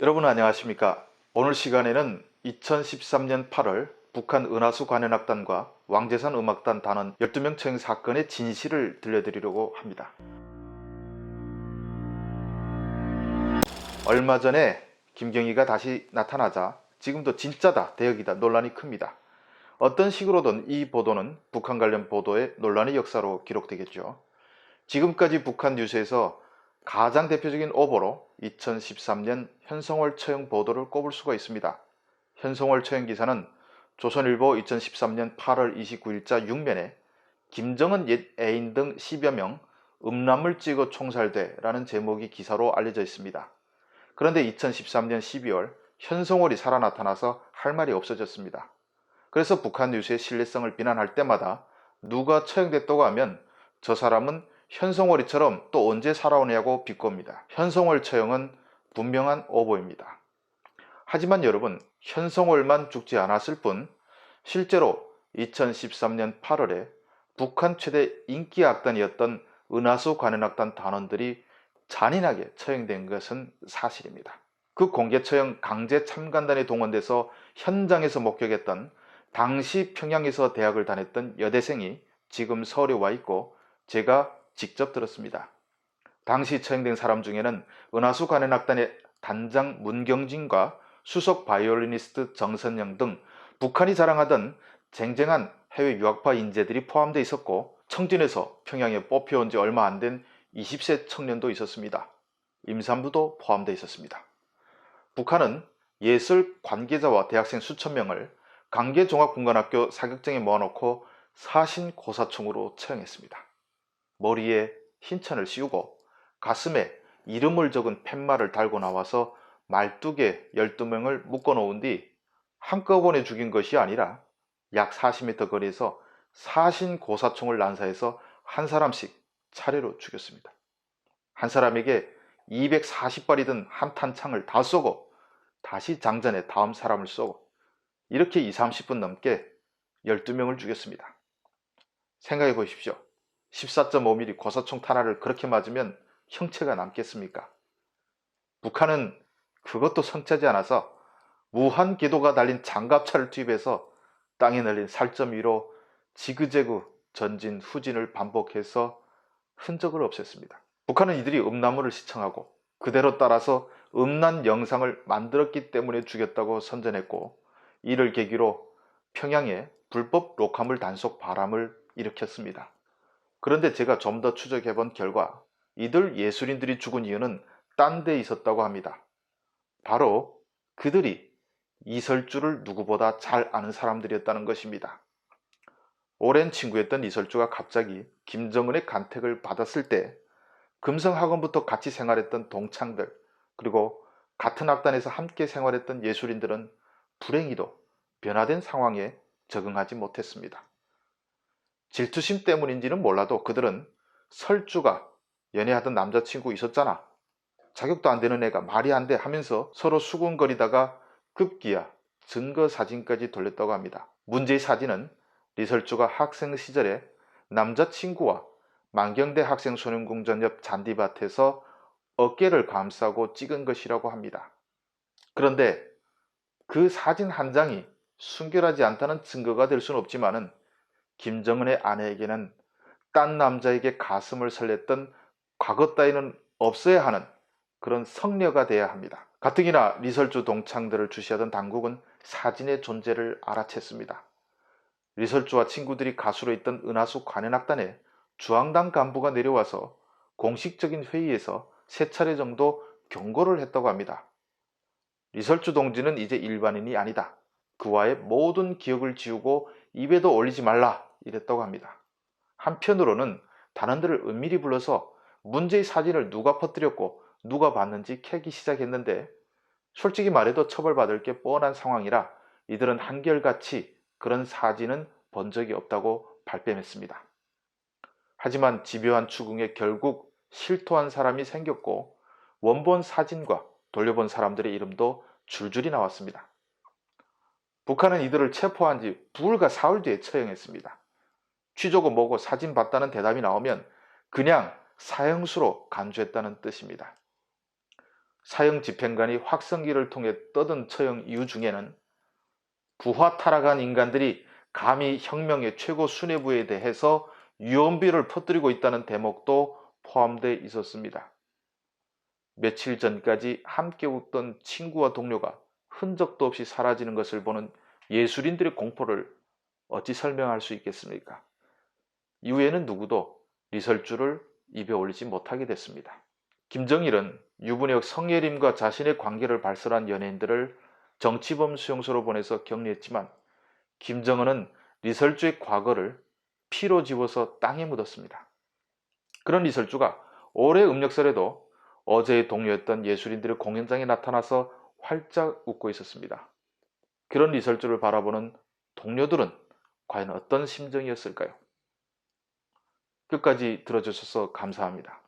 여러분 안녕하십니까? 오늘 시간에는 2013년 8월 북한 은하수 관현악단과 왕재산 음악단 단원 12명 처형 사건의 진실을 들려드리려고 합니다. 얼마 전에 김경희가 다시 나타나자 지금도 진짜다, 대역이다 논란이 큽니다. 어떤 식으로든 이 보도는 북한 관련 보도의 논란의 역사로 기록되겠죠. 지금까지 북한 뉴스에서 가장 대표적인 오보로 2013년 현성월 처형 보도를 꼽을 수가 있습니다. 현성월 처형 기사는 조선일보 2013년 8월 29일자 6면에 김정은 옛 애인 등 10여 명 음란물 찍어 총살돼 라는 제목이 기사로 알려져 있습니다. 그런데 2013년 12월 현성월이 살아 나타나서 할 말이 없어졌습니다. 그래서 북한 뉴스의 신뢰성을 비난할 때마다 누가 처형됐다고 하면 저 사람은 현성월이처럼 또 언제 살아오냐고 비꼽니다. 현성월 처형은 분명한 오보입니다. 하지만 여러분, 현성월만 죽지 않았을 뿐 실제로 2013년 8월에 북한 최대 인기 악단이었던 은하수 관현악단 단원들이 잔인하게 처형된 것은 사실입니다. 그 공개 처형 강제 참관단에 동원돼서 현장에서 목격했던 당시 평양에서 대학을 다녔던 여대생이 지금 서울에 와 있고 제가 직접 들었습니다. 당시 처형된 사람 중에는 은하수 관현악단의 단장 문경진과 수석 바이올리니스트 정선영 등 북한이 자랑하던 쟁쟁한 해외 유학파 인재들이 포함되어 있었고, 청진에서 평양에 뽑혀온 지 얼마 안 된 20세 청년도 있었습니다. 임산부도 포함되어 있었습니다. 북한은 예술 관계자와 대학생 수천 명을 강계종합군관학교 사격장에 모아놓고 사신고사총으로 처형했습니다. 머리에 흰천을 씌우고 가슴에 이름을 적은 팻말을 달고 나와서 말뚝에 12명을 묶어놓은 뒤 한꺼번에 죽인 것이 아니라 약 40m 거리에서 사신고사총을 난사해서 한 사람씩 차례로 죽였습니다. 한 사람에게 240발이 든 한 탄창을 다 쏘고 다시 장전해 다음 사람을 쏘고 이렇게 20, 30분 넘게 12명을 죽였습니다. 생각해 보십시오. 14.5mm 고사총 탄화를 그렇게 맞으면 형체가 남겠습니까? 북한은 그것도 성취하지 않아서 무한 궤도가 달린 장갑차를 투입해서 땅에 널린 살점 위로 지그재그 전진 후진을 반복해서 흔적을 없앴습니다. 북한은 이들이 음란물을 시청하고 그대로 따라서 음란 영상을 만들었기 때문에 죽였다고 선전했고, 이를 계기로 평양에 불법 녹화물 단속 바람을 일으켰습니다. 그런데 제가 좀 더 추적해본 결과 이들 예술인들이 죽은 이유는 딴 데 있었다고 합니다. 바로 그들이 이설주를 누구보다 잘 아는 사람들이었다는 것입니다. 오랜 친구였던 이설주가 갑자기 김정은의 간택을 받았을 때 금성학원부터 같이 생활했던 동창들, 그리고 같은 악단에서 함께 생활했던 예술인들은 불행히도 변화된 상황에 적응하지 못했습니다. 질투심 때문인지는 몰라도 그들은 설주가 연애하던 남자친구 있었잖아, 자격도 안 되는 애가 말이 안 돼 하면서 서로 수군거리다가 급기야 증거 사진까지 돌렸다고 합니다. 문제의 사진은 리설주가 학생 시절에 남자친구와 만경대 학생소년궁전 옆 잔디밭에서 어깨를 감싸고 찍은 것이라고 합니다. 그런데 그 사진 한 장이 순결하지 않다는 증거가 될 수는 없지만은 김정은의 아내에게는 딴 남자에게 가슴을 설렜던 과거 따위는 없어야 하는 그런 성녀가 돼야 합니다. 가뜩이나 리설주 동창들을 주시하던 당국은 사진의 존재를 알아챘습니다. 리설주와 친구들이 가수로 있던 은하수 관현악단에 주황당 간부가 내려와서 공식적인 회의에서 3차례 정도 경고를 했다고 합니다. 리설주 동지는 이제 일반인이 아니다, 그와의 모든 기억을 지우고 입에도 올리지 말라, 이랬다고 합니다. 한편으로는 단원들을 은밀히 불러서 문제의 사진을 누가 퍼뜨렸고 누가 봤는지 캐기 시작했는데, 솔직히 말해도 처벌받을 게 뻔한 상황이라 이들은 한결같이 그런 사진은 본 적이 없다고 발뺌했습니다. 하지만 집요한 추궁에 결국 실토한 사람이 생겼고 원본 사진과 돌려본 사람들의 이름도 줄줄이 나왔습니다. 북한은 이들을 체포한 지 불과 사흘 뒤에 처형했습니다. 취조고 뭐고 사진 봤다는 대답이 나오면 그냥 사형수로 간주했다는 뜻입니다. 사형 집행관이 확성기를 통해 떠든 처형 이유 중에는 부화 타락한 인간들이 감히 혁명의 최고 수뇌부에 대해서 유언비를 퍼뜨리고 있다는 대목도 포함되어 있었습니다. 며칠 전까지 함께 웃던 친구와 동료가 흔적도 없이 사라지는 것을 보는 예술인들의 공포를 어찌 설명할 수 있겠습니까? 이후에는 누구도 리설주를 입에 올리지 못하게 됐습니다. 김정일은 유분혁 성예림과 자신의 관계를 발설한 연예인들을 정치범 수용소로 보내서 격리했지만 김정은은 리설주의 과거를 피로 집어서 땅에 묻었습니다. 그런 리설주가 올해 음력설에도 어제의 동료였던 예술인들의 공연장에 나타나서 활짝 웃고 있었습니다. 그런 리설주를 바라보는 동료들은 과연 어떤 심정이었을까요? 끝까지 들어주셔서 감사합니다.